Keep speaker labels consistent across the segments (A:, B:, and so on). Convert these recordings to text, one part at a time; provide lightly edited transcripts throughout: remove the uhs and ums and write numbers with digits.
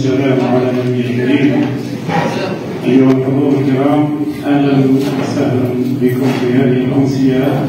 A: والسلام على نبي الكريم. أيها الحضور الكرام، أهلا وسهلا بكم في هذه الأمسية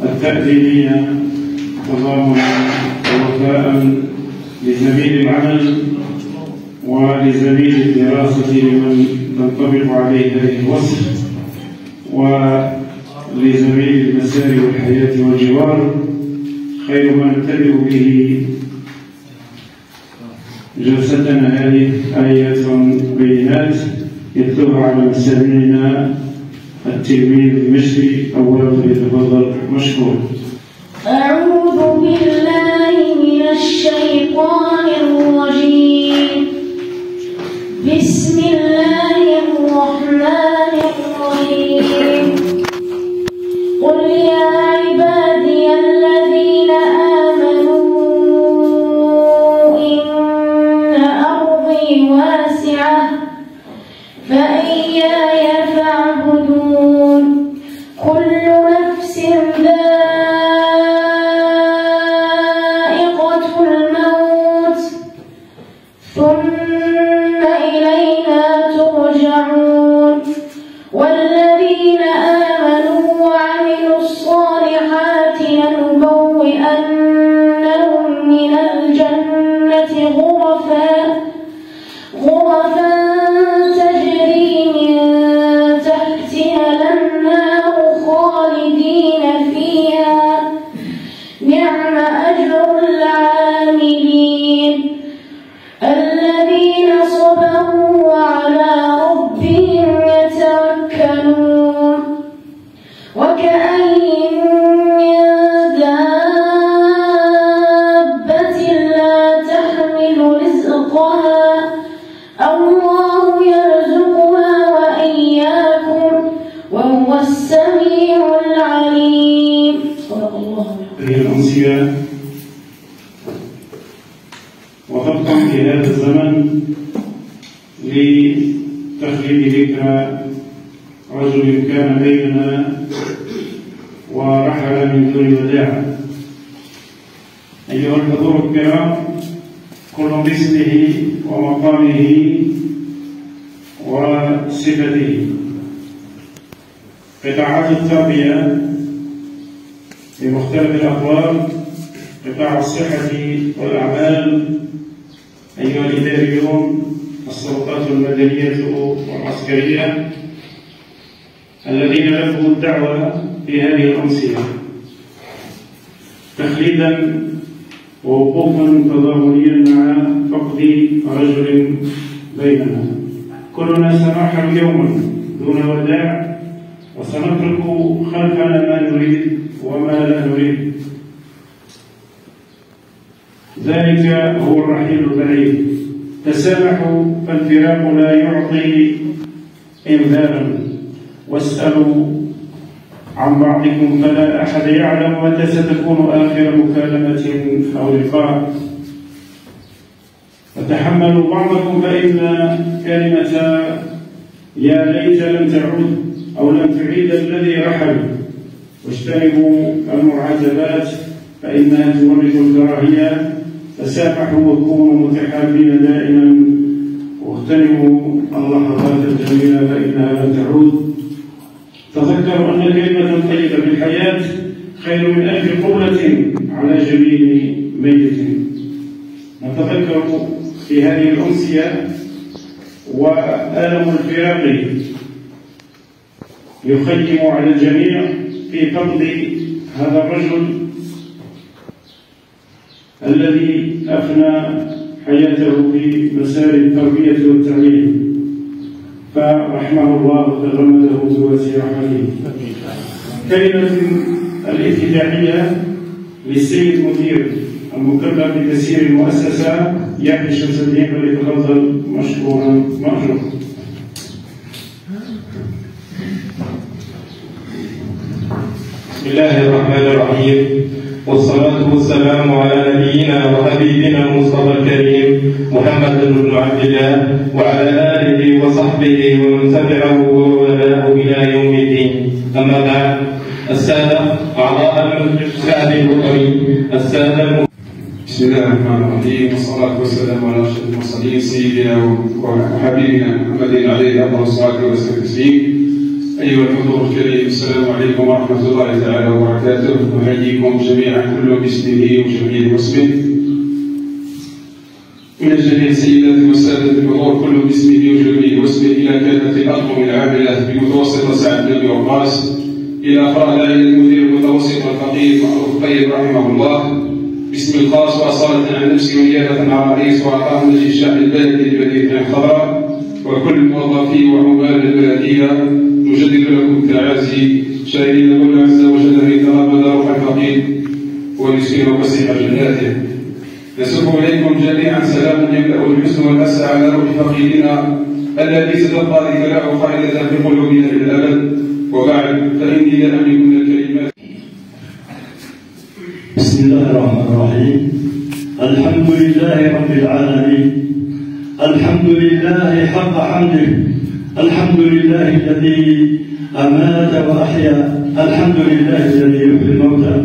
A: التأديبية تضامنا ووفاء لزميل العمل ولزميل الدراسة لمن تنطبق عليه هذه الوصف، ولزميل المسار والحياة والجوار. خير ما نبتدئ به جلستنا هذه آيات بينات يتلوها على مسامعنا التلميذ المصري. أولا فليتفضل مشكور.
B: أعوذ بالله من الشيطان الرجيم. بسم الله الرحمن الرحيم. قل يا عبادي الذين آمنوا إن أرضي واسعة فإياي فاعبدون. كل نفس ذائقة الموت ثم إلينا ترجعون. والذين آمنوا وعملوا الصالحات لنبوئنهم من الجنة غرفا تجري من تحتها الأنهار خالدين فيها. نعم أجر العاملين الذين صبروا وعلى ربهم يتوكلون. وكأين من دابة لا تحمل رزقها الله يرزقها وإياكم وهو السميع العليم. صدق الله.
A: هذه الأمسية وضبطا في هذا الزمن لتخليد ذكرى رجل كان بيننا ورحل من دون وداع. أيها الحضور الكرام، كل باسمه ومقامه وصفته. قطاعات التربية بمختلف الأقوال، قطاع الصحة والأعمال، أيها الإداريون، السلطات المدنية والعسكرية الذين لبوا الدعوة في هذه الأمسية تخليدا ووقوفا تضامنيا مع فقد رجل بيننا. كلنا سنرحل يوما دون وداع، وسنترك خلفنا ما نريد وما لا نريد. ذلك هو الرحيل البعيد. تسامحوا فالفراق لا يعطي إنذارا، واسألوا عن بعضكم فلا أحد يعلم متى ستكون آخر مكالمة أو لقاء. وتحملوا بعضكم فإن كلمة يا ليت لم تعود أو لم تعيد الذي رحل. واجتنبوا المعاتبات فإنها تورث الكراهية. تسامحوا وكونوا متحابين دائما، واغتنموا اللحظات الجميلة فإنها لن تعود. تذكروا أن كلمة طيبة في الحياة خير من 1000 قبلة على جبين ميت. نتذكر في هذه الأمسية وألم الفراق يخيم على الجميع في فقد هذا الرجل الذي أفنى حياته في مسار التربية والتعليم، فرحمه الله وتغمده بواسع رحمته. كلمة الافتتاحية للسيد مدير المكلف بتسيير المؤسسة يحيى شمس الدين، فليتفضل مشكورا مأجورا.
C: بسم الله الرحمن الرحيم، والصلاة والسلام على نبينا وحبيبنا المصطفى الكريم محمد بن عبد الله وعلى آله وصحبه ومن تبعه وولاه إلى يوم الدين. أما بعد، السادة أعضاء المجلس الشعبي الوطني، السادة
A: بسم الله الرحمن الرحيم، والصلاة والسلام على أشرف المرسلين سيدنا وحبيبنا محمد عليه أفضل الصلاة والتسليم. أيها الحضور الكريم، السلام عليكم ورحمة الله تعالى وبركاته. نحييكم جميعا كل باسمه وجميع واسمه. من الجميع سيداتي والسادة الحضور كل باسمه وجميع واسمه، إلى كافة الأطقم العاملة بمتوسطة سعد بن وقاص، إلى أفراد العائلة المدير المتوسط والفقير معروف طيب رحمه الله، باسم الخاص وأصالة عن نفسي ونيابة عن رئيس وأعضاء مجلس الشعب البلدي لمدينة الخضراء وكل موظفي وعمال البلدية، نجدد لكم التعازي شاهدين المولى عز وجل أن يتغمد روح الفقير ويسكن فسيح جناته. نسب إليكم جميعا سلام يملأ الحزن والأسى على روح فقيرنا الذي ستبقى ذكراه خالدة في قلوبنا إلى الأبد. وبعد فإني لا أملك من الكلمات.
D: بسم الله الرحمن الرحيم. الحمد لله رب العالمين، الحمد لله حق حمده، الحمد لله الذي أمات وأحيا، الحمد لله الذي يحيي الموتى،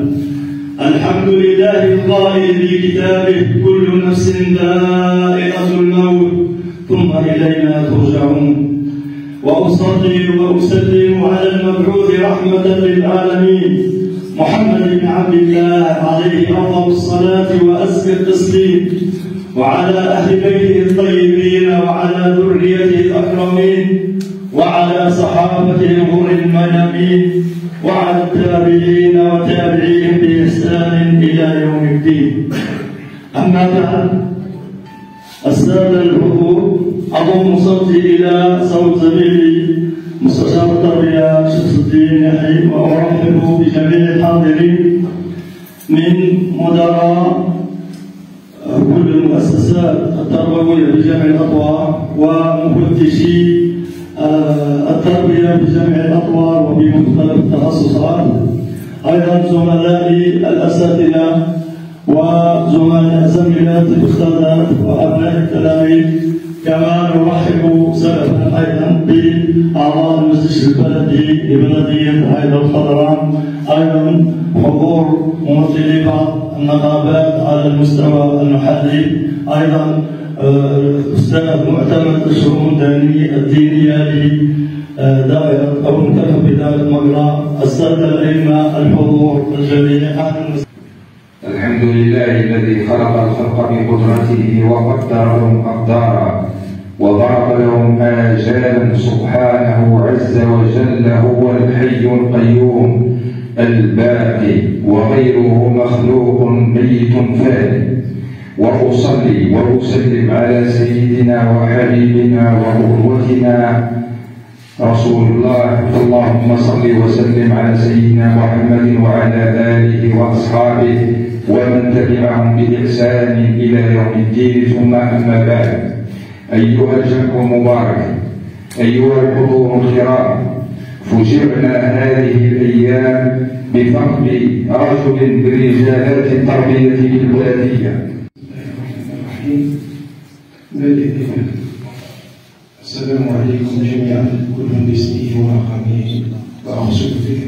D: الحمد لله القائل في كتابه كل نفس ذائقة الموت ثم إلينا ترجعون. وأصلي وأسلم على المبعوث رحمة للعالمين محمد بن عبد الله عليه أفضل الصلاة وأزكى التسليم، وعلى أهل بيته الطيبين وعلى ذريته الأكرمين وعلى صحابته الغر الميامين وعلى التابعين وتابعيهم بإحسان إلى يوم الدين. أما بعد، السادة الحضور، أضم صوتي إلى صوت زميلي مستشار التربية شمس الدين يحيى، وأرحب بجميع الحاضرين من مدراء كل المؤسسات التربوية بجميع الأطوار ومفتشي التربية بجميع الأطوار وبمختلف التخصصات، أيضا زملائي الأساتذة وزملاء الأستاذات وأبناء التلاميذ، كما نرحب سلفا أيضا بأعضاء المجلس البلدي لبلدية عائلة الخضراء، أيضا حضور ممثلي بعض النقابات على المستوى المحلي، أيضا أستاذ معتمد الشؤون الدينية لدائرة أو المكلف بدائرة مجرى، السادة الأئمة، الحضور الجميع.
E: الحمد لله الذي خلق الخلق بقدرته وقدر لهم أقدارا وضرب لهم آجالا سبحانه عز وجل. هو الحي القيوم الباقي وغيره مخلوق ميت فاني. وأصلي وأسلم على سيدنا وحبيبنا وقدوتنا رسول الله. اللهم صل وسلم على سيدنا محمد وعلى آله وأصحابه ومن تبعهم بإحسان إلى يوم الدين. ثم أما بعد، أيها الجمع المبارك، أيها الحضور الكرام، فجعنا هذه الأيام بفقد رجل من رجالات التربية البلدية.
A: السلام عليكم جميعا كل باسمه ورقمه وأقصد به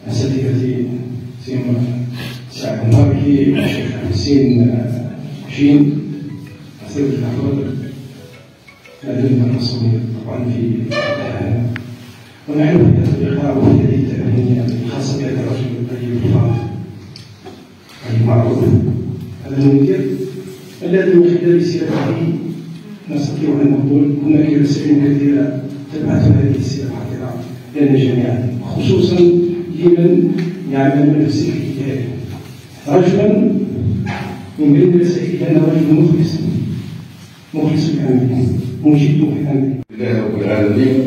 A: أساتذتي سيما سعد المباركي والشيخ حسين شين، أساتذة الأفاضل الذين الرسولية طبعا في ونحن في هذا اللقاء وفي هذه التأمينية الخاصة بهذا الرجل الطيب الفاضل المعروف، هذا المدير الذي من خلال سيرته نستطيع أن نقول هناك رسائل كثيرة تبعث هذه السيرة الحاضرة لنا جميعا، خصوصا لمن يعملون في السلفيات. رجلا من بين الرسائل أنا رجل مخلص في عمله، مجد في عمله.
F: لله رب العالمين،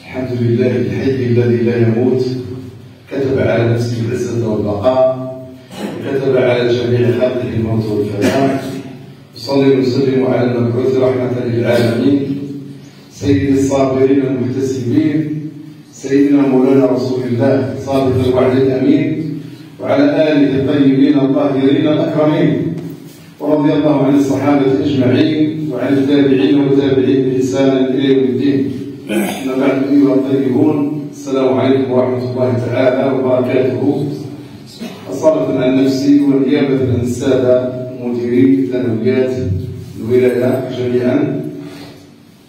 F: الحمد لله الحي الذي لا يموت، كتب على نفسه العزة والبقاء، وكتب على جميع خلقه الموت والفناء. صلي وسلم على المبعوث رحمة للعالمين سيد الصابرين المحتسبين سيدنا مولانا رسول الله صادق الوعد الأمين، وعلى آله الطيبين الطاهرين الأكرمين، ورضي الله عن الصحابة أجمعين وعن التابعين والتابعين بإحسان إلى يوم الدين. أما بعد، أيها الطيبون، السلام عليكم ورحمة الله تعالى وبركاته. أصالة عن نفسي ونيابة عن السادة مديري ثانويات الولاية جميعا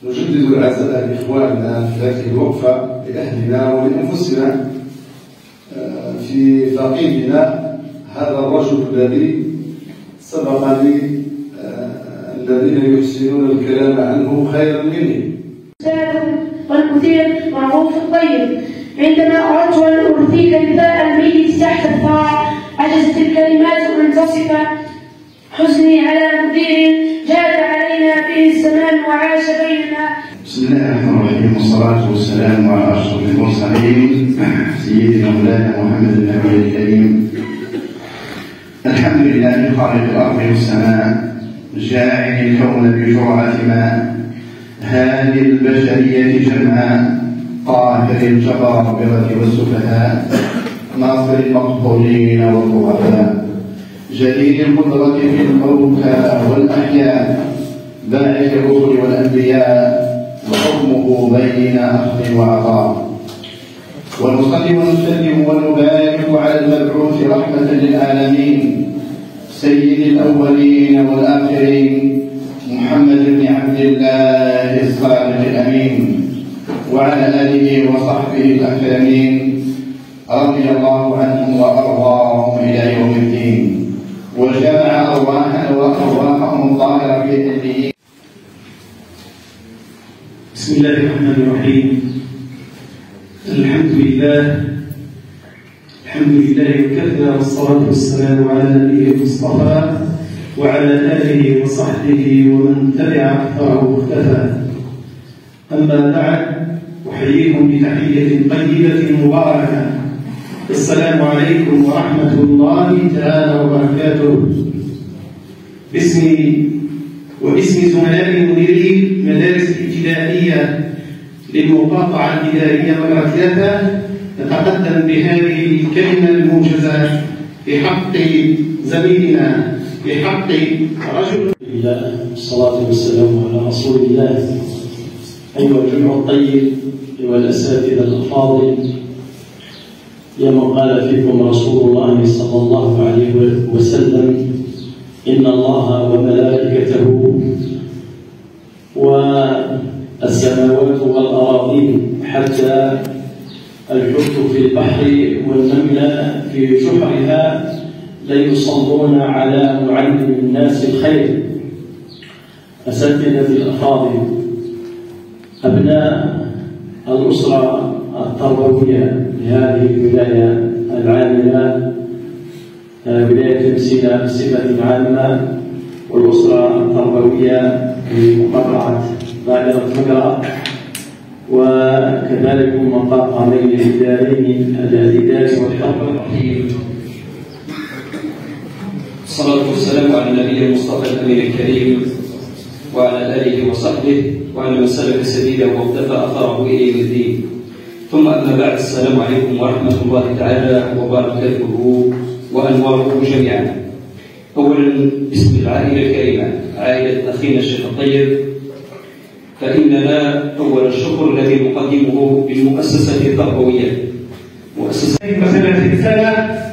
F: نجدد العزاء لإخواننا في هذه الوقفة لأهلنا ولأنفسنا في فقيدنا هذا الرجل الذي سبق لي الذين يحسنون الكلام عنه خيرا مني.
B: والمثير معروف الطيب. عندما أردت أن أرثيك نداء الميت تحت الثرى عجزت الكلمات أن تصف حزني على مدير جاد علينا فيه الزمان وعاش بيننا.
G: بسم الله الرحمن الرحيم، والصلاة والسلام على أشرف المرسلين سيدنا مولانا محمد النبي الكريم. الحمد لله خالق الأرض والسماء جاعل الكون بجرعة ماء هادي البشرية جمعاء قاهر الجبابرة والسفهاء ناصر المقتولين والضعفاء جليل القدرة في الموتى والأحياء باعث الرسل والأنبياء وحكمه بين أخذ وعطاء. ونصلي ونسلم ونبارك على المبعوث رحمة للعالمين سيد الأولين والآخرين محمد بن عبد الله الصادق الأمين وعلى آله وصحبه الأكرمين رضي الله عنهم وأرضاهم إلى يوم الدين وجمع أرواحنا وأرواحهم الطاهرة في عليين.
C: بسم الله الرحمن الرحيم. الحمد لله وكفى، والصلاة والسلام على نبيه المصطفى وعلى آله وصحبه ومن تبع أثره واختفى. أما بعد، أحييكم بتحية طيبة مباركة. السلام عليكم ورحمة الله تعالى وبركاته. باسمي وباسم زملائي مديري المدارس الابتدائية للمقاطعة الإدارية مدرسة نتقدم بهذه الكلمة الموجزة بحق زميلنا، بحق رجل
D: الله. الصلاة والسلام على رسول الله. أيها الجمع الطيب والأساتذة الأفاضل، يوم قال فيكم رسول الله صلى الله عليه وسلم: إن الله وملائكته والسماوات والأراضين حتى الحوت في البحر والنملة في جحرها ليصلون على معلم الناس الخير. أساتذتي الأفاضل، أبناء الأسرة التربوية لهذه الولاية العاملة، ولاية مسيلة بصفة عامة، والأسرة التربوية في مقاطعة دائرة مقرة، وكذلك مقاطعتين الإداريين الإداري والحرب الرحيم.
H: الصلاة والسلام على النبي المصطفى الأمين الكريم وعلى آله وصحبه وعلى من سلك سبيله واقتفى أثره إلى يوم الدين. ثم أما بعد، السلام عليكم ورحمة الله تعالى وبركاته وأنواره جميعا. أولا، باسم العائلة الكريمة، عائلة أخينا الشيخ الطيب، فإننا أول الشكر الذي نقدمه بالمؤسسة التربوية. مؤسسة
C: مثلا في السنة